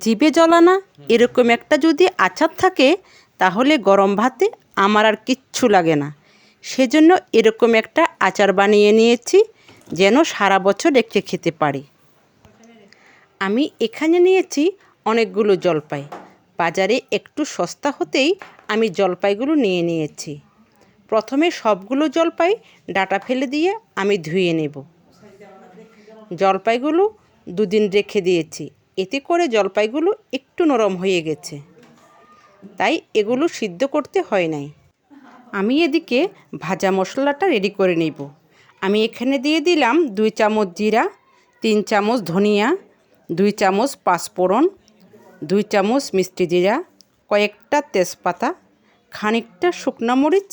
জিভে জ্বলানা এরকম একটা যদি আচার থাকে তাহলে গরম ভাতে আমার আর কিচ্ছু লাগে না। সেজন্য এরকম একটা আচার বানিয়ে নিয়েছি যেন সারা বছর রেখে খেতে পারি। আমি এখানে নিয়েছি অনেকগুলো জলপাই। বাজারে একটু সস্তা হতেই আমি জলপাইগুলো নিয়ে নিয়েছি। প্রথমে সবগুলো জলপাই ডাঁটা ফেলে দিয়ে আমি ধুয়ে নেব। জলপাইগুলো দুদিন রেখে দিয়েছি, এতে করে জলপাইগুলো একটু নরম হয়ে গেছে, তাই এগুলো সিদ্ধ করতে হয় নাই। আমি এদিকে ভাজা মশলাটা রেডি করে নেব। আমি এখানে দিয়ে দিলাম 2 চামচ জিরা, 3 চামচ ধনিয়া, 2 চামচ পাঁচফোড়ন, 2 চামচ মিষ্টি জিরা, কয়েকটা তেজপাতা, খানিকটা শুকনো মরিচ,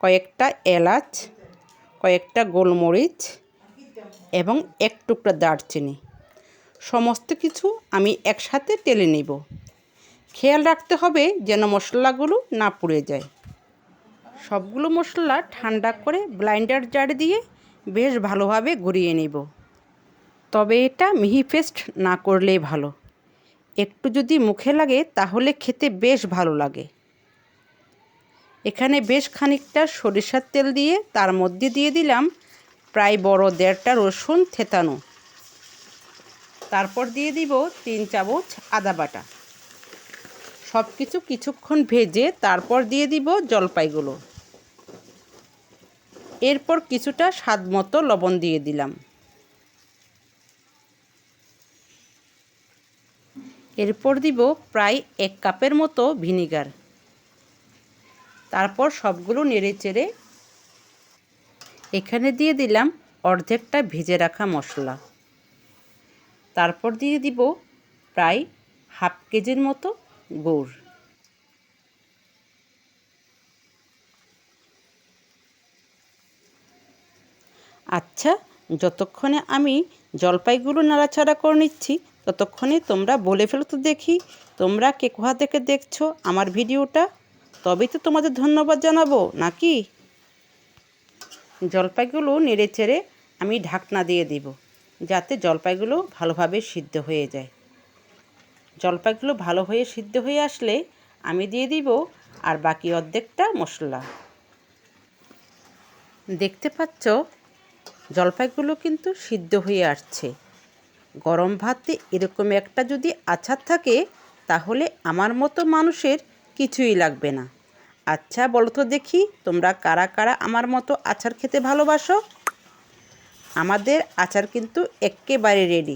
কয়েকটা এলাচ, কয়েকটা গোলমরিচ এবং 1 টুকরা দারচিনি। সমস্ত কিছু আমি একসাথে টেলে নেব। খেয়াল রাখতে হবে যেন মশলাগুলো না পুড়ে যায়। সবগুলো মশলা ঠান্ডা করে ব্লেন্ডার জারে দিয়ে বেশ ভালোভাবে গুঁড়িয়ে নেব। তবে এটা মিহি পেস্ট না করলেই ভালো। একটু যদি মুখে লাগে তাহলে খেতে বেশ ভালো লাগে। এখানে বেশ খানিকটা সরিষার তেল দিয়ে তার মধ্যে দিয়ে দিলাম প্রায় বড় 1.5টা রসুন থেতানো। তারপর দিয়ে দিব 3 চামচ আদা বাটা। সব কিছু কিছুক্ষণ ভেজে তারপর দিয়ে দিব জলপাইগুলো। এরপর কিছুটা স্বাদ মতো লবণ দিয়ে দিলাম। এরপর দিব প্রায় 1 কাপের মতো ভিনিগার। তারপর সবগুলো নেড়েচেড়ে এখানে দিয়ে দিলাম অর্ধেকটা ভেজে রাখা মশলা। তারপর দিয়ে দিব প্রায় হাফ কেজির মতো গুড়। আচ্ছা, যতক্ষণে আমি জলপাইগুলো নাড়াচাড়া করে নিচ্ছি ততক্ষণে তোমরা বলে ফেলো তো দেখি তোমরা কে কোথা থেকে দেখছো আমার ভিডিওটা, তবেই তো তোমাদের ধন্যবাদ জানাবো নাকি। জলপাইগুলো নেড়েচেড়ে আমি ঢাকনা দিয়ে দিব যাতে জলপাইগুলো ভালোভাবে সিদ্ধ হয়ে যায়। জলপাইগুলো ভালো হয়ে সিদ্ধ হয়ে আসলে আমি দিয়ে দিব আর বাকি অর্ধেকটা মশলা। দেখতে পাচ্ছ জলপাইগুলো কিন্তু সিদ্ধ হয়ে আসছে। গরম ভাতে এরকম একটা যদি আচার থাকে তাহলে আমার মতো মানুষের কিছুই লাগবে না। আচ্ছা বলো তো দেখি তোমরা কারা কারা আমার মতো আচার খেতে ভালোবাসো। আমাদের আচার কিন্তু একেবারে রেডি।